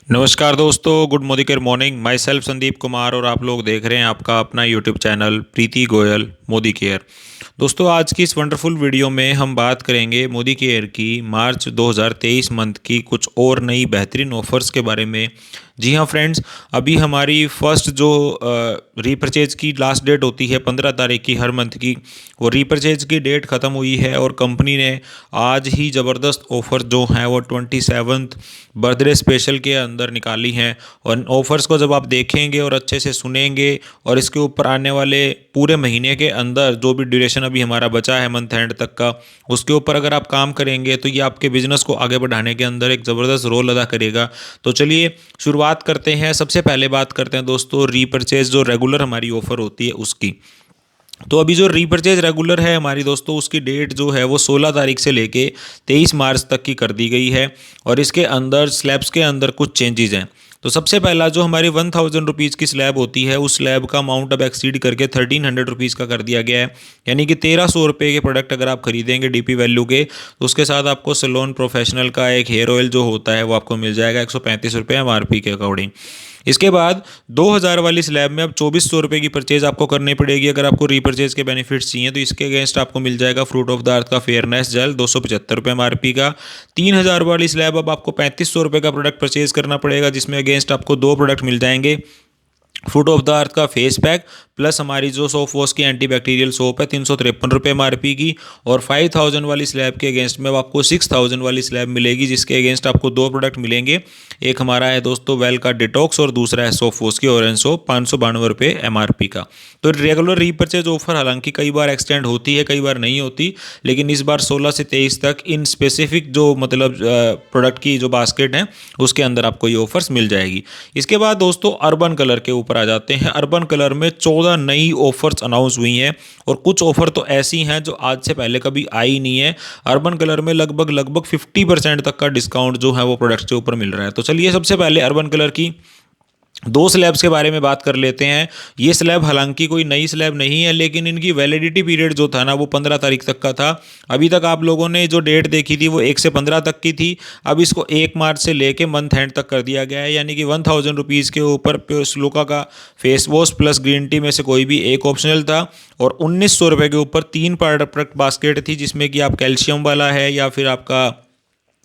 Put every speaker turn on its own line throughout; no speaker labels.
नमस्कार दोस्तों, good Modi morning. My self Sandeep Kumar और आप लोग देख रहे हैं आपका अपना यूट्यूब चैनल प्रीति गोयल मोदी केयर। दोस्तों, आज की इस वंडरफुल वीडियो में हम बात करेंगे मोदी केयर की मार्च 2023 मंथ की कुछ और नई बेहतरीन ऑफर्स के बारे में। जी हाँ फ्रेंड्स, अभी हमारी फर्स्ट जो रीपरचेज की लास्ट डेट होती है 15 तारीख की हर मंथ की, वो रीपरचेज की डेट ख़त्म हुई है और कंपनी ने आज ही ज़बरदस्त ऑफ़र जो हैं वो 27th बर्थडे स्पेशल के अंदर निकाली हैं। और ऑफ़र्स को जब आप देखेंगे और अच्छे से सुनेंगे और इसके ऊपर आने वाले पूरे महीने के अंदर जो भी ड्यूरेशन अभी हमारा बचा है मंथ एंड तक का, उसके ऊपर अगर आप काम करेंगे तो ये आपके बिज़नेस को आगे बढ़ाने के अंदर एक ज़बरदस्त रोल अदा करेगा। तो चलिए शुरुआत करते हैं। सबसे पहले बात करते हैं दोस्तों रीपरचेज जो रेगुलर हमारी ऑफ़र होती है उसकी। तो अभी जो रीपरचेज रेगुलर है हमारी दोस्तों, उसकी डेट जो है वो 16 तारीख से लेके 23 मार्च तक की कर दी गई है। और इसके अंदर स्लैब्स के अंदर कुछ चेंजेस हैं। तो सबसे पहला जो हमारी 1000 रुपीज़ की स्लैब होती है, उस स्लैब का अमाउंट अब एक्सीड करके 1300 रुपीज़ का कर दिया गया है। यानी कि 1300 रुपये के प्रोडक्ट अगर आप खरीदेंगे डीपी वैल्यू के, तो उसके साथ आपको सलोन प्रोफेशनल का एक हेयर ऑयल जो होता है वो आपको मिल जाएगा 135 रुपये MRP के अकॉर्डिंग। इसके बाद 2000 वाली स्लैब में अब 2400 रुपये की परचेज आपको करनी पड़ेगी अगर आपको रीपरचेज के बेनिफिट्स चाहिए। तो इसके अगेंस्ट आपको मिल जाएगा फ्रूट ऑफ द अर्थ का फेयरनेस जेल 275 रुपये MRP का। 3000 वाली स्लैब अब आपको 3500 रुपये का प्रोडक्ट परचेज करना पड़ेगा, जिसमें अगेंस्ट आपको दो प्रोडक्ट मिल जाएंगे, फ्रूट ऑफ द अर्थ का फेस पैक प्लस हमारी जो सोप वॉश की एंटीबैक्टीरियल सोप है 353 रुपये MRP की। और 5000 वाली स्लैब के अगेंस्ट में अब आपको 6000 वाली स्लैब मिलेगी, जिसके अगेंस्ट आपको दो प्रोडक्ट मिलेंगे। एक हमारा है दोस्तों वेल का डिटॉक्स और दूसरा है सोप वॉश की ऑरेंज सोप 592 रुपये MRP का। तो रेगुलर रीपरचेज ऑफर हालांकि कई बार एक्सटेंड होती है, कई बार नहीं होती, लेकिन इस बार 16 से 23 तक इन स्पेसिफिक जो मतलब प्रोडक्ट की जो बास्केट है उसके अंदर आपको ये ऑफर्स मिल जाएगी। इसके बाद दोस्तों अर्बन कलर के ऊपर आ जाते हैं। अर्बन कलर में 14 नई ऑफर्स अनाउंस हुई हैं और कुछ ऑफर तो ऐसी हैं जो आज से पहले कभी आई नहीं है। अर्बन कलर में लगभग 50% तक का डिस्काउंट जो है वो प्रोडक्ट के ऊपर मिल रहा है। तो चलिए सबसे पहले अर्बन कलर की दो स्लैब्स के बारे में बात कर लेते हैं। ये स्लैब हालांकि कोई नई स्लैब नहीं है, लेकिन इनकी वैलिडिटी पीरियड जो था ना वो 15 तारीख तक का था। अभी तक आप लोगों ने जो डेट देखी थी वो 1 से 15 तक की थी। अब इसको 1 मार्च से लेके मंथ एंड तक कर दिया गया है। यानी कि 1000 रुपीज़ के ऊपर प्योर स्लोका का face wash plus green tea में से कोई भी एक ऑप्शनल था। और 1900 रुपये के ऊपर 3 प्रोडक्ट बास्केट थी, जिसमें कि आप कैल्शियम वाला है या फिर आपका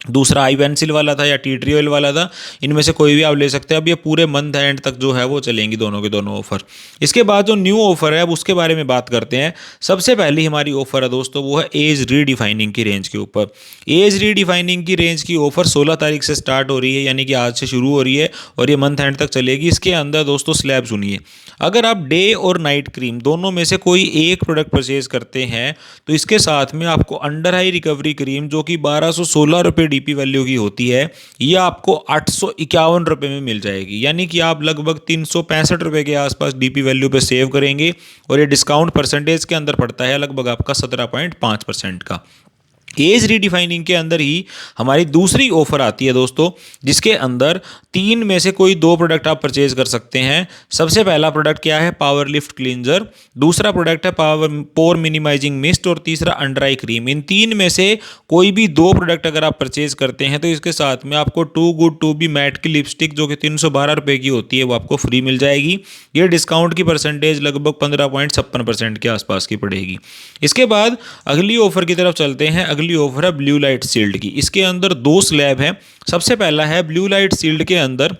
दूसरा आई पेंसिल वाला था या टी ट्री ऑयल वाला था। इनमें से कोई भी आप ले सकते हैं। अब ये पूरे मंथ एंड तक जो है वो चलेंगी दोनों के दोनों ऑफर। इसके बाद जो न्यू ऑफर है अब उसके बारे में बात करते हैं। सबसे पहली हमारी ऑफर है दोस्तों वो है एज रीडिफाइनिंग की रेंज के ऊपर। एज रीडिफाइनिंग की रेंज की ऑफर 16 तारीख से स्टार्ट हो रही है, यानी कि आज से शुरू हो रही है और ये मंथ एंड तक चलेगी। इसके अंदर दोस्तों स्लैब सुनिए, अगर आप डे और नाइट क्रीम दोनों में से कोई एक प्रोडक्ट परचेज करते हैं तो इसके साथ में आपको अंडर आई रिकवरी क्रीम जो कि 1216 रुपये डीपी वैल्यू की होती है, ये आपको 851 रुपये में मिल जाएगी। यानी कि आप लगभग 365 रुपये के आसपास डीपी वैल्यू पे सेव करेंगे। और ये डिस्काउंट परसेंटेज के अंदर पड़ता है लगभग आपका 17.5% का। एज रीडिफाइनिंग के अंदर ही हमारी दूसरी ऑफर आती है दोस्तों, जिसके अंदर 3 में से कोई 2 प्रोडक्ट आप परचेज कर सकते हैं। सबसे पहला प्रोडक्ट क्या है, पावर लिफ्ट क्लींजर। दूसरा प्रोडक्ट है पावर पोर मिनिमाइजिंग मिस्ट और तीसरा अंडर आई क्रीम। इन 3 में से कोई भी 2 प्रोडक्ट अगर आप परचेज करते हैं तो इसके साथ में आपको too good to be matte की लिपस्टिक जो कि 312 रुपये की होती है वो आपको फ्री मिल जाएगी। ये डिस्काउंट की परसेंटेज लगभग 15.56% के आसपास की पड़ेगी। इसके बाद अगली ऑफर की तरफ चलते हैं। अगली ऑफर है ब्लू लाइट शील्ड की। इसके अंदर 2 स्लैब है। सबसे पहला है ब्लू लाइट शील्ड के अंदर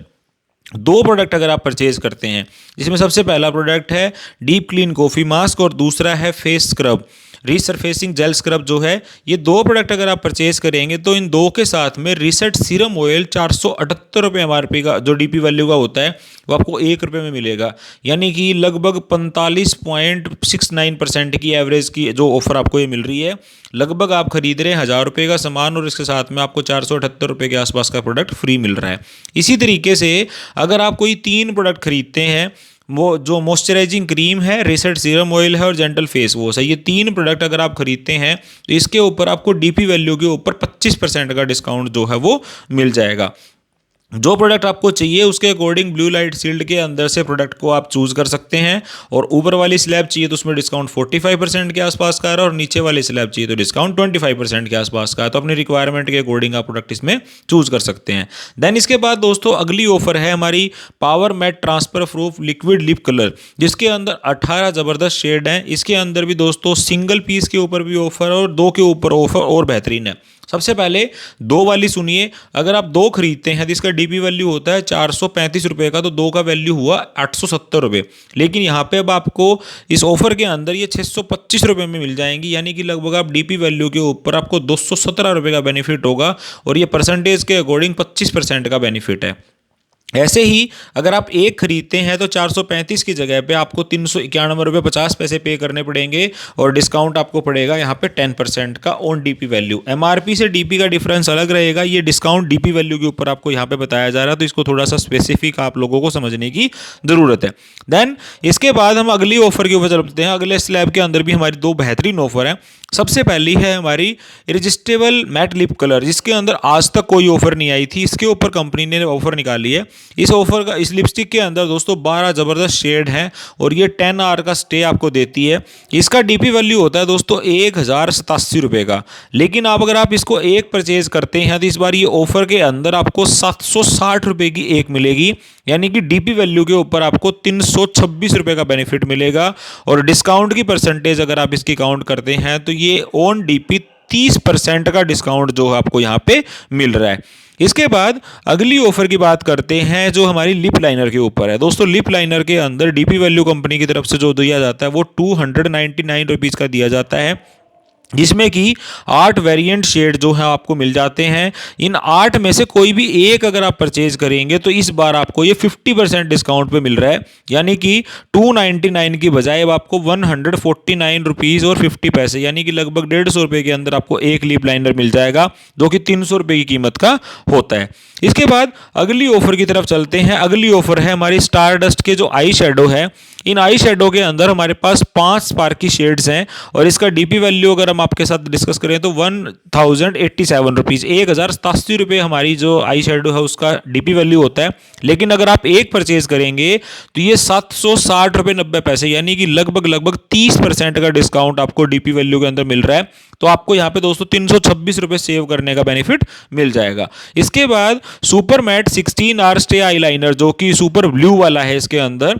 2 प्रोडक्ट अगर आप परचेज करते हैं, जिसमें सबसे पहला प्रोडक्ट है डीप क्लीन कॉफी मास्क और दूसरा है face scrub resurfacing jail scrub जो है। ये 2 प्रोडक्ट अगर आप परचेज करेंगे तो इन 2 के साथ में रीसेट सीरम ऑयल 478 रुपये MRP का जो डीपी वैल्यू का होता है वो आपको 1 रुपये में मिलेगा। यानी कि लगभग 45.69% की एवरेज की जो ऑफर आपको ये मिल रही है। लगभग आप खरीद रहे हैं 1000 रुपये का सामान और इसके साथ में आपको 478 रुपये के आसपास का प्रोडक्ट फ्री मिल रहा है। इसी तरीके से अगर आप कोई 3 प्रोडक्ट खरीदते हैं, वो जो मॉइस्चराइजिंग क्रीम है, रिसेट सीरम ऑयल है और जेंटल फेस वॉश है, ये 3 प्रोडक्ट अगर आप खरीदते हैं तो इसके ऊपर आपको डीपी वैल्यू के ऊपर 25% का डिस्काउंट जो है वो मिल जाएगा। जो प्रोडक्ट आपको चाहिए उसके अकॉर्डिंग ब्लू लाइट शील्ड के अंदर से प्रोडक्ट को आप चूज कर सकते हैं। और ऊपर वाली स्लैब चाहिए तो उसमें डिस्काउंट 45% के आसपास का आ रहा है, और नीचे वाली स्लैब चाहिए तो डिस्काउंट 25% के आसपास का है। तो अपनी रिक्वायरमेंट के अकॉर्डिंग आप प्रोडक्ट इसमें चूज कर सकते हैं। देन इसके बाद दोस्तों अगली ऑफर है हमारी power matte transfer proof liquid lip colour, जिसके अंदर 18 जबरदस्त शेड हैं। इसके अंदर भी दोस्तों सिंगल पीस के ऊपर भी ऑफर और दो के ऊपर ऑफर और बेहतरीन है। सबसे पहले दो वाली सुनिए, अगर आप दो खरीदते हैं तो इसका डीपी वैल्यू होता है 435 रुपये का, तो दो का वैल्यू हुआ 870 रुपये। लेकिन यहाँ पे अब आपको इस ऑफर के अंदर ये 625 रुपये में मिल जाएंगी, यानी कि लगभग आप डीपी वैल्यू के ऊपर आपको 217 रुपये का बेनिफिट होगा, और ये परसेंटेज के अकॉर्डिंग 25% का बेनिफिट है। ऐसे ही अगर आप एक खरीदते हैं तो 435 की जगह पे आपको 391 रुपये 50 पैसे पे करने पड़ेंगे, और डिस्काउंट आपको पड़ेगा यहाँ पे 10% का ऑन डीपी वैल्यू। एमआरपी से डीपी का डिफरेंस अलग रहेगा, ये डिस्काउंट डीपी वैल्यू के ऊपर आपको यहाँ पे बताया जा रहा है, तो इसको थोड़ा सा स्पेसिफिक आप लोगों को समझने की ज़रूरत है। देन इसके बाद हम अगली ऑफर के ऊपर चलते हैं। अगले स्लैब के अंदर भी हमारी दो बेहतरीन ऑफर है। सबसे पहली है हमारी इरेजिस्टेबल मैट लिप कलर, जिसके अंदर आज तक कोई ऑफर नहीं आई थी, इसके ऊपर कंपनी ने ऑफर निकाली है। इस ऑफर का, इस लिपस्टिक के अंदर दोस्तों 12 ज़बरदस्त शेड हैं, और ये 10 आवर का स्टे आपको देती है। इसका डीपी वैल्यू होता है दोस्तों 1087 रुपये का, लेकिन अगर आप इसको एक परचेज करते हैं तो इस बार ये ऑफर के अंदर आपको 760 रुपये की एक मिलेगी, यानी कि डीपी वैल्यू के ऊपर आपको 326 रुपये का बेनिफिट मिलेगा। और डिस्काउंट की परसेंटेज अगर आप इसकी काउंट करते हैं तो ये ऑन डीपी 30% का डिस्काउंट जो आपको यहाँ पे मिल रहा है। इसके बाद अगली ऑफर की बात करते हैं जो हमारी लिप लाइनर के ऊपर है। दोस्तों लिप लाइनर के अंदर डीपी वैल्यू कंपनी की तरफ से जो दिया जाता है वो 299 रुपीज़ का दिया जाता है, जिसमें कि 8 वेरिएंट शेड जो है आपको मिल जाते हैं। इन 8 में से कोई भी एक अगर आप परचेज करेंगे तो इस बार आपको ये 50% डिस्काउंट पे मिल रहा है, यानी कि 299 की बजाय अब आपको 149 रुपीज़ और 50 पैसे, यानी कि लगभग 150 रुपये के अंदर आपको एक लिप लाइनर मिल जाएगा, जो कि 300 रुपये की कीमत का होता है। इसके बाद अगली ऑफर की तरफ चलते हैं। अगली ऑफर है हमारी स्टार डस्ट के जो आई शेडो है। इन आई शेडो के अंदर हमारे पास 5 स्पार्की शेड्स हैं, और इसका डीपी वैल्यू अगर हम आपके साथ डिस्कस करें तो 1087 रुपीज़, 1087 रुपये हमारी जो आई शेडो है उसका डीपी वैल्यू होता है। लेकिन अगर आप एक परचेज करेंगे तो ये 760 रुपये 90 पैसे, यानी कि लगभग 30% का डिस्काउंट आपको डीपी वैल्यू के अंदर मिल रहा है। तो आपको यहाँ पे दोस्तों 326 रुपये सेव करने का बेनिफिट मिल जाएगा। इसके बाद super matte 16 hour stay eye liner, जो कि सुपर ब्लू वाला है इसके अंदर,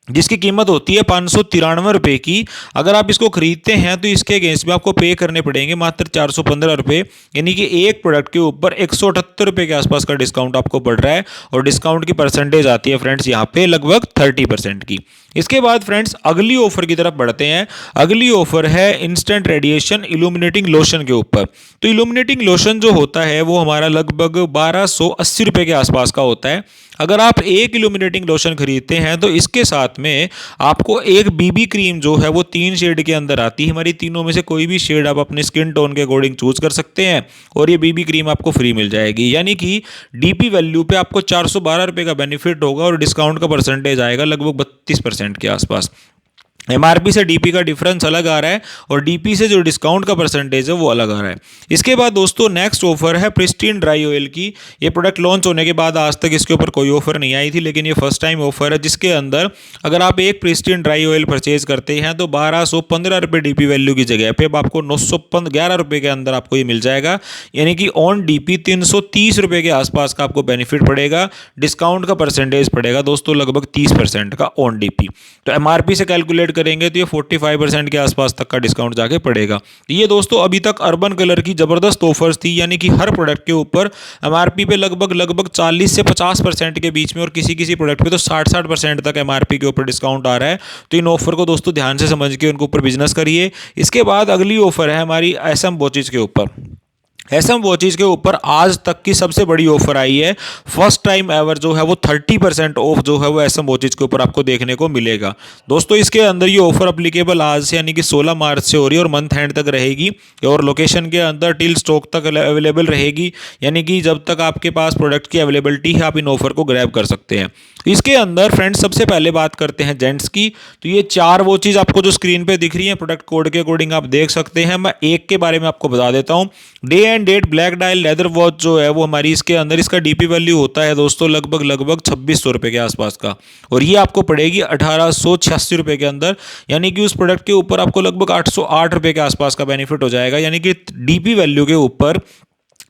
जिसकी कीमत होती है 593 रुपये की। अगर आप इसको खरीदते हैं तो इसके अगेंस्ट में आपको पे करने पड़ेंगे मात्र 415 रुपये, यानी कि एक प्रोडक्ट के ऊपर 178 रुपये के आसपास का डिस्काउंट आपको पड़ रहा है, और डिस्काउंट की परसेंटेज आती है फ्रेंड्स यहाँ पे लगभग 30% की। इसके बाद फ्रेंड्स अगली ऑफर की तरफ बढ़ते हैं। अगली ऑफर है इंस्टेंट रेडिएशन इल्यूमिनेटिंग लोशन के ऊपर। तो इल्यूमिनेटिंग लोशन जो होता है वो हमारा लगभग 1280 रुपये के आसपास का होता है। अगर आप एक इल्यूमिनेटिंग लोशन खरीदते हैं तो इसके साथ में आपको एक बीबी क्रीम जो है वो 3 शेड के अंदर आती है। हमारी तीनों में से कोई भी शेड आप अपने स्किन टोन के अकॉर्डिंग चूज कर सकते हैं, और ये बीबी क्रीम आपको फ्री मिल जाएगी, यानी कि डीपी वैल्यू पे आपको 412 रुपये का बेनिफिट होगा, और डिस्काउंट का परसेंटेज आएगा लगभग 32% के आसपास। एमआरपी से डीपी का डिफरेंस अलग आ रहा है, और डीपी से जो डिस्काउंट का परसेंटेज है वो अलग आ रहा है। इसके बाद दोस्तों नेक्स्ट ऑफर है प्रिस्टीन ड्राई ऑयल की। ये प्रोडक्ट लॉन्च होने के बाद आज तक इसके ऊपर कोई ऑफर नहीं आई थी, लेकिन ये फर्स्ट टाइम ऑफर है, जिसके अंदर अगर आप एक प्रिस्टीन ड्राई ऑयल परचेज करते हैं तो 1215 रुपये डीपी वैल्यू की जगह पे अब आपको 911 रुपये के अंदर आपको ये मिल जाएगा, यानी कि ऑन डीपी 330 रुपये के आसपास का आपको बेनिफिट पड़ेगा। डिस्काउंट का परसेंटेज पड़ेगा दोस्तों लगभग 30% का ऑन डीपी। तो एमआरपी से कैलकुलेट करेंगे तो ये 45% के आसपास तक का डिस्काउंट जाके पड़ेगा। ये दोस्तों अभी तक अर्बन कलर की जबरदस्त ऑफर्स थी, यानी कि हर प्रोडक्ट के ऊपर एमआरपी पे लगभग 40 से 50% के बीच में, और किसी प्रोडक्ट पे तो 60% तक एमआरपी के ऊपर डिस्काउंट आ रहा है। तो इन ऑफर को दोस्तों ध्यान से समझ के उनके ऊपर बिजनेस करिए। इसके बाद अगली ऑफर है हमारी एसएम वॉचेज के ऊपर। एसएम वॉचेज के ऊपर आज तक की सबसे बड़ी ऑफर आई है। फर्स्ट टाइम एवर जो है वो 30% ऑफ जो है वो एसएम वॉचेज के ऊपर आपको देखने को मिलेगा। दोस्तों इसके अंदर ये ऑफर अप्लीकेबल आज से यानी कि 16 मार्च से हो रही है, और मंथ एंड तक रहेगी, और लोकेशन के अंदर टिल स्टॉक तक अवेलेबल रहेगी, यानी कि जब तक आपके पास प्रोडक्ट की अवेलेबिलिटी है आप इन ऑफर को ग्रैब कर सकते हैं। इसके अंदर फ्रेंड्स सबसे पहले बात करते हैं जेंट्स की। तो ये 4 वॉचेज आपको जो स्क्रीन पे दिख रही हैं प्रोडक्ट कोड के अकॉर्डिंग आप देख सकते हैं। मैं एक के बारे में आपको बता देता हूँ। Day and date black dial leather watch जो है वो हमारी इसके अंदर इसका डीपी वैल्यू होता है दोस्तों लगभग 2600 रुपये के आसपास का, और ये आपको पड़ेगी 1886 रुपये के अंदर। यानी कि उस प्रोडक्ट के ऊपर आपको लगभग 808 रुपये के आसपास का बेनिफिट हो जाएगा, यानी कि डीपी वैल्यू के ऊपर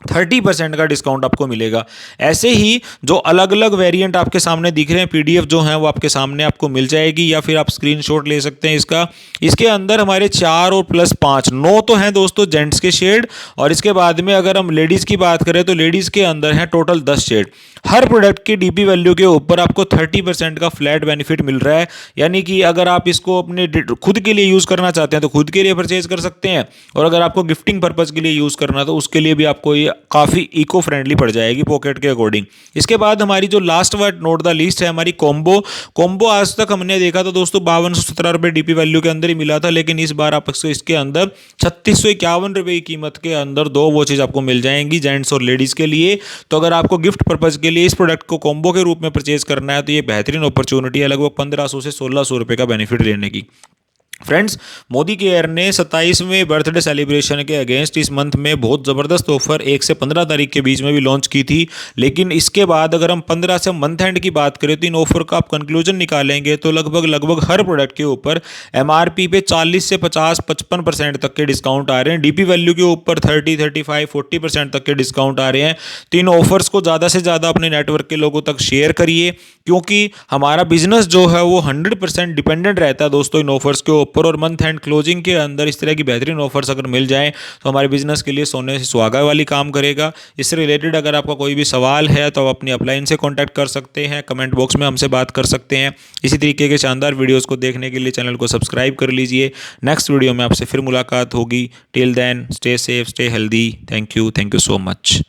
30% का डिस्काउंट आपको मिलेगा। ऐसे ही जो अलग अलग वेरिएंट आपके सामने दिख रहे हैं, पीडीएफ जो हैं वो आपके सामने आपको मिल जाएगी, या फिर आप स्क्रीनशॉट ले सकते हैं इसका। इसके अंदर हमारे 4 और प्लस 5 9 तो हैं दोस्तों जेंट्स के शेड, और इसके बाद में अगर हम लेडीज़ की बात करें तो लेडीज़ के अंदर हैं टोटल 10 शेड। हर प्रोडक्ट की डीपी वैल्यू के ऊपर आपको 30% का फ्लैट बेनिफिट मिल रहा है। यानी कि अगर आप इसको अपने खुद के लिए यूज़ करना चाहते हैं तो खुद के लिए परचेज कर सकते हैं, और अगर आपको गिफ्टिंग पर्पज़ के लिए यूज़ करना तो उसके लिए भी आपको ये काफ़ी इको फ्रेंडली पड़ जाएगी पॉकेट के अकॉर्डिंग। इसके बाद हमारी जो last word note the list है हमारी कॉम्बो आज तक हमने देखा था दोस्तों 5217 रुपये डीपी वैल्यू के अंदर ही मिला था, लेकिन इस बार आपको इसके अंदर 3651 रुपये की कीमत के अंदर 2 वॉचेज आपको मिल जाएंगी जेंट्स और लेडीज़ के लिए। तो अगर आपको गिफ्ट पर्पज़ के लिए इस प्रोडक्ट को कॉम्बो के रूप में परचेज करना है तो ये बेहतरीन अपॉर्चुनिटी है लगभग 1500 से 1600 रुपये का बेनिफिट लेने की। फ्रेंड्स, मोदी केयर ने 27वें बर्थडे सेलिब्रेशन के अगेंस्ट इस मंथ में बहुत ज़बरदस्त ऑफर 1 से 15 तारीख के बीच में भी लॉन्च की थी, लेकिन इसके बाद अगर हम 15 से मंथ एंड की बात करें तो इन ऑफर का आप कंक्लूजन निकालेंगे तो लगभग हर प्रोडक्ट के ऊपर एमआरपी पे 40 से 50-55% तक के डिस्काउंट आ रहे हैं। डीपी वैल्यू के ऊपर 30, 35, 40% तक के डिस्काउंट आ रहे हैं। तो इन ऑफर्स को ज़्यादा से ज़्यादा अपने नेटवर्क के लोगों तक शेयर करिए, क्योंकि हमारा बिजनेस जो है वो 100% डिपेंडेंट रहता है दोस्तों इन ऑफर्स के ऊपर, और मंथ एंड क्लोजिंग के अंदर इस तरह की बेहतरीन ऑफर्स अगर मिल जाएं तो हमारे बिजनेस के लिए सोने से सुहागा वाली काम करेगा। इससे रिलेटेड अगर आपका कोई भी सवाल है तो आप अपनी अपलाइन से कांटेक्ट कर सकते हैं, कमेंट बॉक्स में हमसे बात कर सकते हैं। इसी तरीके के शानदार वीडियोस को देखने के लिए चैनल को सब्सक्राइब कर लीजिए। नेक्स्ट वीडियो में आपसे फिर मुलाकात होगी। Till then stay safe, stay healthy. Thank you so much.